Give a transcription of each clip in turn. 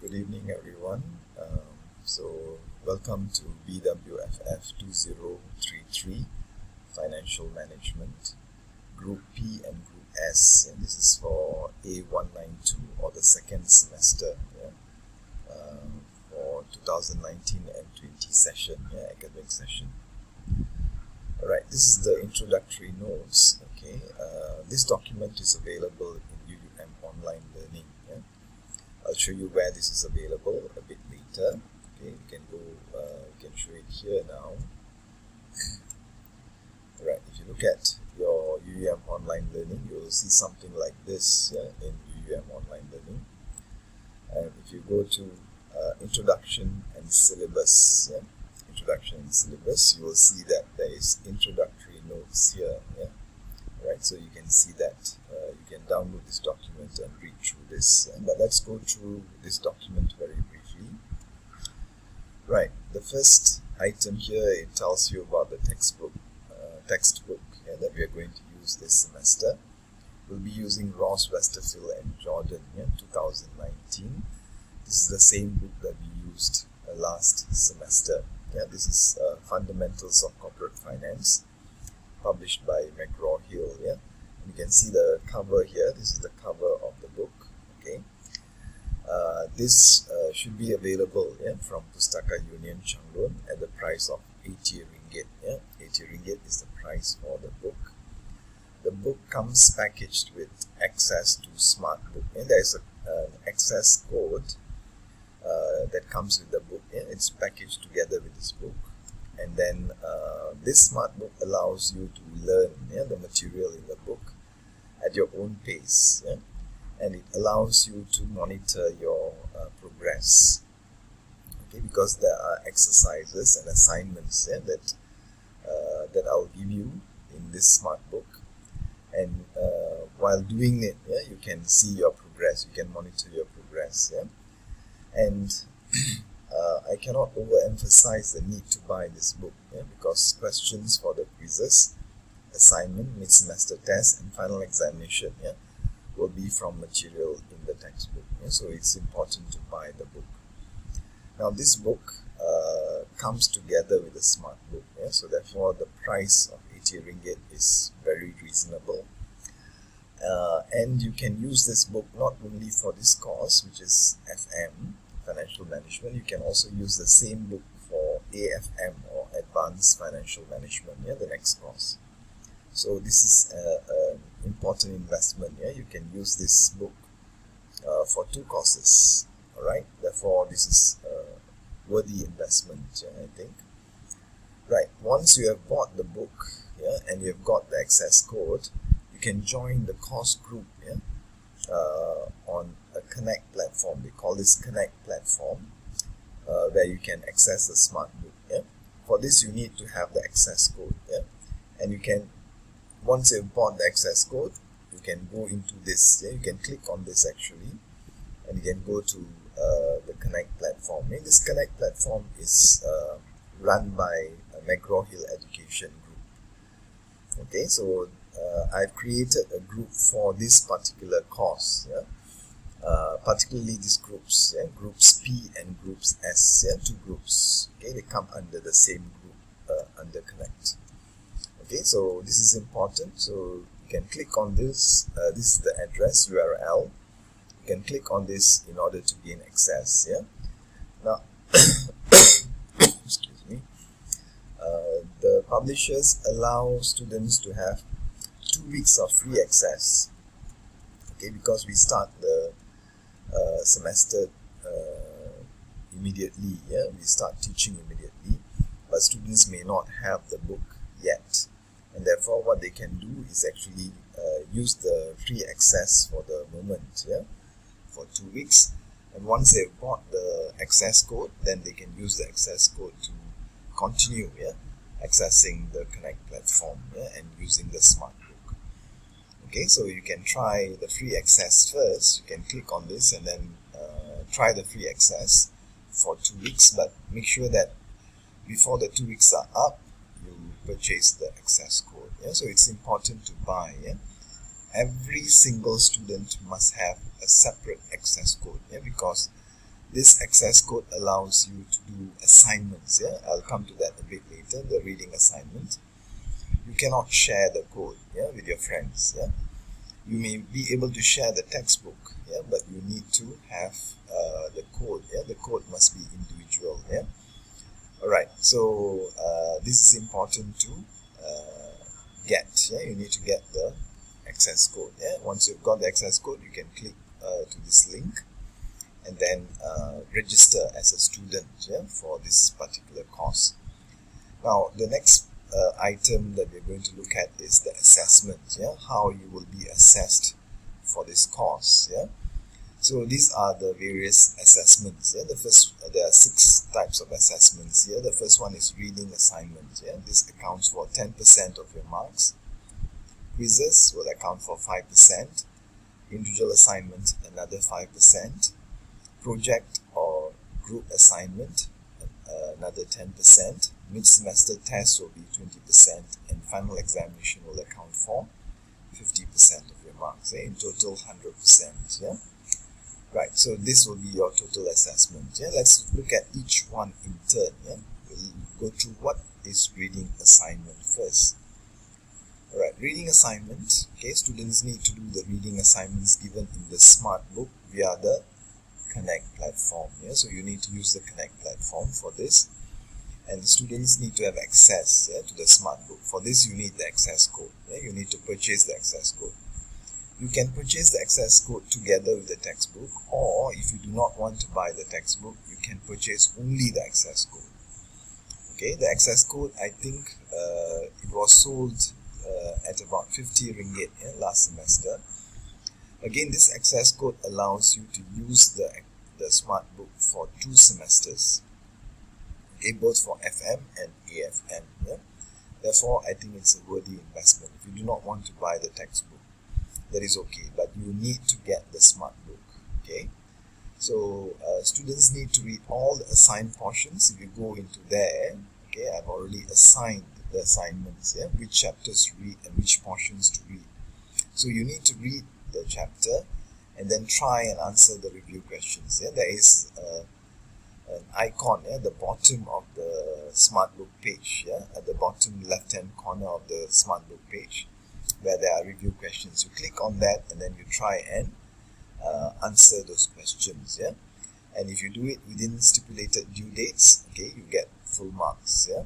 Good evening, everyone. Welcome to BWFF2033 Financial Management, Group P and Group S, and this is for A192 or the second semester for 2019 and 20 session, academic session. Alright, this is the introductory notes. Okay, this document is available in UUM Online Learning. I'll show you where this is available a bit later. Okay, you can go, you can show it here now. Right, if you look at your UUM Online Learning, you will see something like this in UUM Online Learning. And if you go to Introduction and Syllabus, Introduction and Syllabus, you will see that there is introductory notes here. Right, so you can see that you can download this document and read through this. But let's go through this document very briefly. Right, the first item here, it tells you about the textbook that we are going to use this semester. We'll be using Ross, Westerfield and Jordan 2019. This is the same book that we used last semester. This is Fundamentals of Corporate Finance, published by McGraw-Hill. You can see the cover here. This is the cover of the book. Okay, this should be available from Pustaka Union Changlun at the price of 80 ringgit. 80 ringgit is the price for the book. The book comes packaged with access to smart book, and there is an access code that comes with the book. It's packaged together with this book. And then this smart book allows you to learn the material in the book at your own pace, and it allows you to monitor your progress. Okay, because there are exercises and assignments that I'll give you in this smart book, and while doing it, you can see your progress. You can monitor your progress, and I cannot overemphasize the need to buy this book because questions for the quizzes, assignment, mid-semester test and final examination will be from material in the textbook. So it's important to buy the book. Now this book comes together with a smart book, so therefore the price of 80 ringgit is very reasonable. And you can use this book not only for this course, which is FM, Financial Management. You can also use the same book for AFM or Advanced Financial Management, the next course. So this is an important investment. You can use this book for two courses. Alright, therefore this is a worthy investment, I think. Right, once you have bought the book and you have got the access code, you can join the course group on a Connect platform. They call this Connect platform, where you can access the smart book. For this you need to have the access code. And you can, once you've bought the access code, you can go into this. You can click on this actually, and you can go to the Connect platform. This Connect platform is run by McGraw-Hill Education Group. Okay, so I've created a group for this particular course, particularly these groups, groups P and groups S, two groups. Okay, they come under the same group under Connect. Okay, so this is important. So you can click on this. This is the address URL. You can click on this in order to gain access. Now, excuse me. The publishers allow students to have 2 weeks of free access. Okay, because we start the semester immediately. We start teaching immediately, but students may not have the book yet, and therefore what they can do is actually use the free access for the moment, for 2 weeks. And once they've bought the access code, then they can use the access code to continue accessing the Connect platform and using the smart book. Okay, so you can try the free access first. You can click on this and then try the free access for 2 weeks, but make sure that before the 2 weeks are up, you purchase the access code. So it's important to buy. Every single student must have a separate access code, because This access code allows you to do assignments. Yeah, I'll come to that a bit later. The reading assignment. You cannot share the code, yeah, with your friends. Yeah, you may be able to share the textbook, yeah, but you need to have the code. Yeah, the code must be individual. Yeah. All right. So this is important to get. Yeah, you need to get the access code. Yeah, once you've got the access code, you can click to this link and then register as a student, yeah, for this particular course. Now, the next item that we're going to look at is the assessment. Yeah, how you will be assessed for this course. Yeah, so these are the various assessments. Yeah, there are 6 types of assessments here. The first one is reading assignment. Yeah, this accounts for 10% of your marks. Quizzes will account for 5%. Individual assignment, another 5%. Project or group assignment, another 10%. Mid-semester tests will be 20%, and final examination will account for 50% of your marks. In total, 100%. Yeah. Right. So this will be your total assessment. Yeah. Let's look at each one in turn. Yeah. We'll go through what is reading assignment first. All right. Reading assignment. Okay. Students need to do the reading assignments given in the Smart Book via the Connect platform. Yeah. So you need to use the Connect platform for this. And students need to have access, yeah, to the Smart Book. For this, you need the access code. Yeah? You need to purchase the access code. You can purchase the access code together with the textbook, or if you do not want to buy the textbook, you can purchase only the access code. Okay, the access code, I think it was sold at about 50 ringgit, yeah, last semester. Again, this access code allows you to use the Smart Book for 2 semesters. Okay, both for FM and AFM. Yeah? Therefore, I think it's a worthy investment. If you do not want to buy the textbook, that is okay, but you need to get the Smart Book. Okay, so students need to read all the assigned portions. If you go into there, okay, I've already assigned the assignments. Yeah, which chapters to read and which portions to read. So you need to read the chapter and then try and answer the review questions. Yeah, there is an icon at the bottom of the Smart Book page, yeah, at the bottom left hand corner of the Smart Book page, where there are review questions. You click on that and then you try and answer those questions, yeah. And if you do it within stipulated due dates, okay, you get full marks, yeah.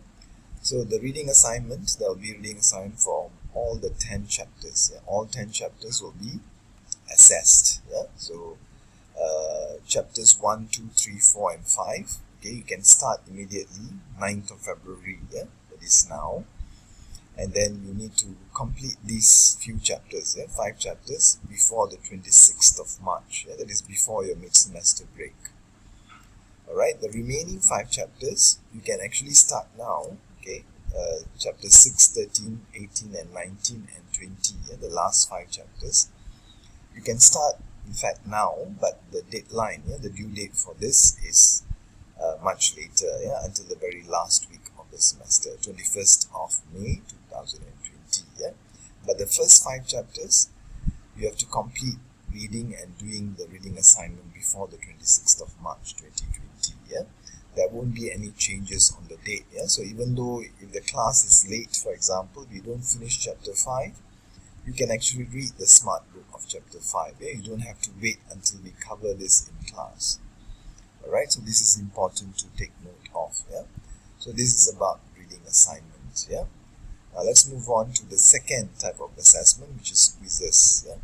So the reading assignment, there will be reading assignment for all the 10 chapters. Yeah? All 10 chapters will be assessed, yeah. So chapters 1, 2, 3, 4 and 5, okay, you can start immediately 9th of February, yeah, that is now, and then you need to complete these few chapters, yeah, 5 chapters before the 26th of March, yeah, that is before your mid-semester break. Alright, the remaining 5 chapters you can actually start now, okay, chapters 6, 13, 18 and 19 and 20, yeah, the last 5 chapters. You can start in fact now, but the deadline, yeah, the due date for this is much later, yeah, until the very last week of the semester, 21st of May 2020, yeah. But the first 5 chapters you have to complete reading and doing the reading assignment before the 26th of March 2020, yeah. There won't be any changes on the date, yeah. So even though if the class is late, for example, we don't finish chapter 5, you can actually read the Smart Book of chapter 5. Yeah? You don't have to wait until we cover this in class. Alright, so this is important to take note of. Yeah? So this is about reading assignment. Yeah? Now let's move on to the second type of assessment, which is quizzes. Yeah?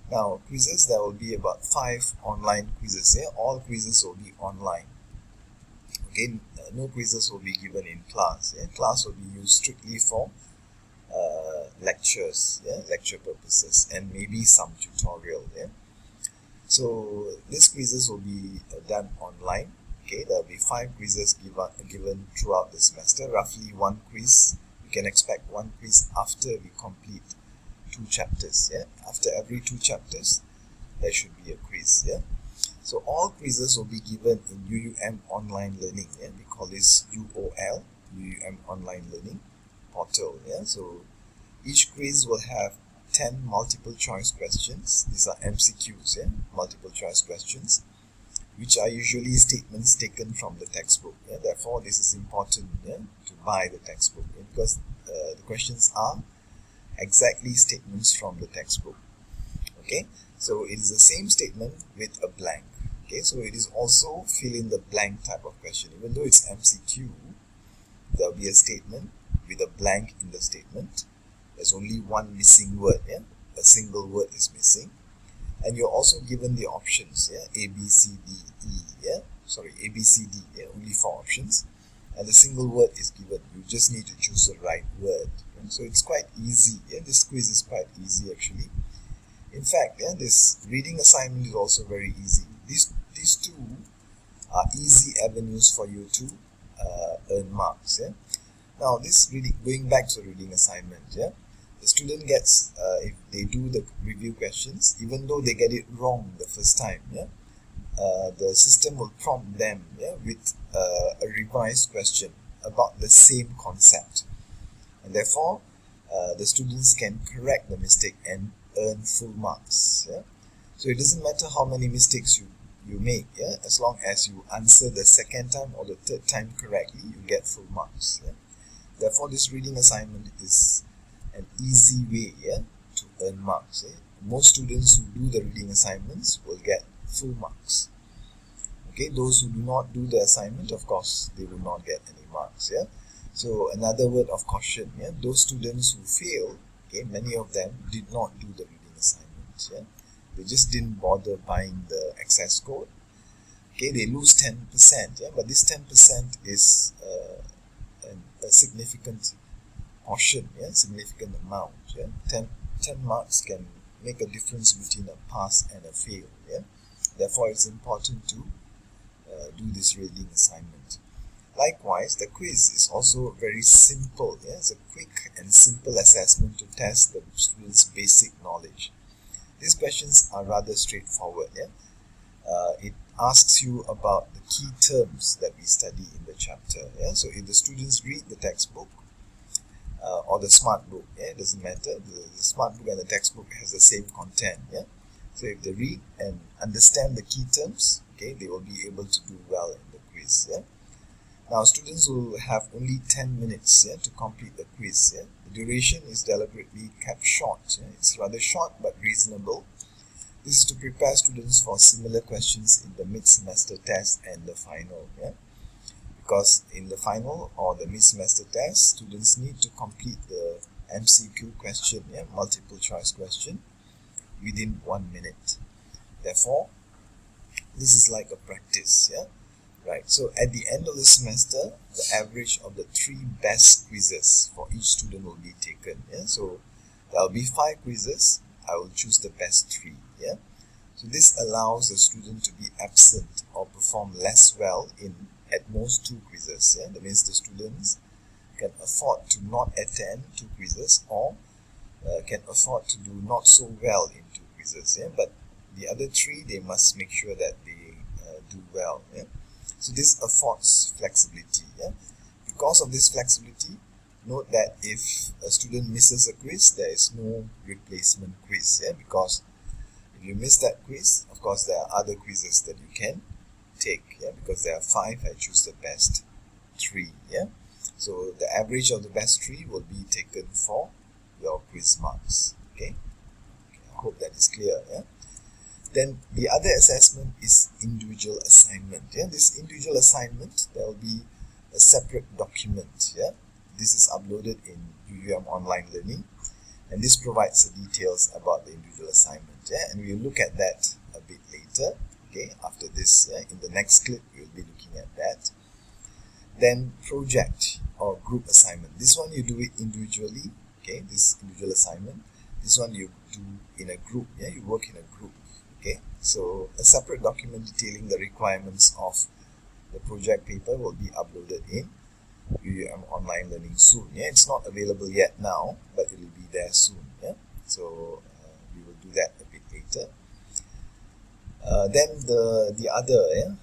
Now quizzes, there will be about 5 online quizzes. Yeah? All quizzes will be online. Okay, no quizzes will be given in class. Yeah? Class will be used strictly for lectures, yeah, lecture purposes, and maybe some tutorial. Yeah, so these quizzes will be done online. Okay, there will be 5 quizzes given throughout the semester. Roughly 1 quiz. You can expect 1 quiz after we complete 2 chapters. Yeah, after every 2 chapters, there should be a quiz. Yeah, so all quizzes will be given in UUM Online Learning. Yeah, we call this UOL, UUM Online Learning portal. Yeah, so each quiz will have 10 multiple choice questions. These are MCQs, yeah? Multiple choice questions. which are usually statements taken from the textbook. Yeah? Therefore, this is important, yeah, to buy the textbook, yeah, because the questions are exactly statements from the textbook. Okay, so it is the same statement with a blank. Okay, so it is also fill in the blank type of question. Even though it's MCQ, there will be a statement with a blank in the statement. There's only one missing word. Yeah, a single word is missing, and you're also given the options. Yeah, A, B, C, D, E. Yeah, sorry, A, B, C, D. Yeah, only 4 options, and the single word is given. You just need to choose the right word. And so it's quite easy. Yeah, this quiz is quite easy actually. In fact, yeah, this reading assignment is also very easy. These two are easy avenues for you to earn marks. Yeah. Now, this reading, going back to the reading assignment, yeah, the student gets, if they do the review questions, even though they get it wrong the first time, yeah, the system will prompt them, yeah, with a revised question about the same concept, and therefore the students can correct the mistake and earn full marks. Yeah. So it doesn't matter how many mistakes you make, yeah, as long as you answer the second time or the third time correctly, you get full marks. Yeah. Therefore, this reading assignment is an easy way, yeah, to earn marks. Yeah. Most students who do the reading assignments will get full marks. Okay, those who do not do the assignment, of course, they will not get any marks. Yeah. So another word of caution, yeah, those students who fail, okay, many of them did not do the reading assignment. Yeah. They just didn't bother buying the access code. Okay, they lose 10%. Yeah, but this 10% is a significant portion, yeah, significant amount. Yeah, 10 marks can make a difference between a pass and a fail. Yeah, therefore it's important to do this reading assignment. Likewise, the quiz is also very simple. Yeah, it's a quick and simple assessment to test the student's basic knowledge. These questions are rather straightforward. Yeah, it asks you about the key terms that we study in the chapter. Yeah, so if the students read the textbook or the smart book, yeah, it doesn't matter. The smart book and the textbook has the same content. Yeah, so if they read and understand the key terms, okay, they will be able to do well in the quiz. Yeah. Now, students will have only 10 minutes, yeah, to complete the quiz. Yeah. The duration is deliberately kept short. Yeah. It's rather short but reasonable. This is to prepare students for similar questions in the mid-semester test and the final. Yeah. Because in the final or the mid-semester test, students need to complete the MCQ question, yeah, multiple choice question, within 1 minute. Therefore, this is like a practice. Yeah. Right, so at the end of the semester, the average of the 3 best quizzes for each student will be taken. Yeah? So there will be 5 quizzes. I will choose the best 3. Yeah? So this allows the student to be absent or perform less well in at most 2 quizzes. Yeah? That means the students can afford to not attend 2 quizzes or can afford to do not so well in 2 quizzes. Yeah? But the other 3, they must make sure that they do well. Yeah? So this affords flexibility. Yeah? Because of this flexibility, note that if a student misses a quiz, there is no replacement quiz. Yeah? Because if you miss that quiz, of course there are other quizzes that you can take. Yeah? Because there are 5, I choose the best 3. Yeah? So the average of the best 3 will be taken for your quiz marks. Okay? I hope that is clear. Yeah? Then the other assessment is individual assignment. Yeah, this individual assignment, there will be a separate document. Yeah, this is uploaded in UUM Online Learning, and this provides the details about the individual assignment. Yeah, and we'll look at that a bit later. Okay, after this, yeah, in the next clip, we'll be looking at that. Then project or group assignment. This one you do it individually. Okay, this individual assignment. This one you do in a group. Yeah, you work in a group. Okay, so a separate document detailing the requirements of the project paper will be uploaded in UUM Online Learning soon. Yeah, it's not available yet now, but it will be there soon. Yeah, so we will do that a bit later. Then the other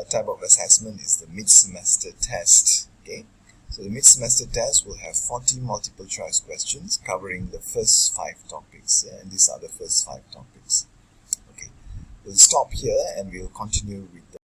type of assessment is the mid-semester test. Okay, so the mid-semester test will have 40 multiple choice questions covering the first 5 topics. Yeah, and these are the first 5 topics. We'll stop here and we'll continue with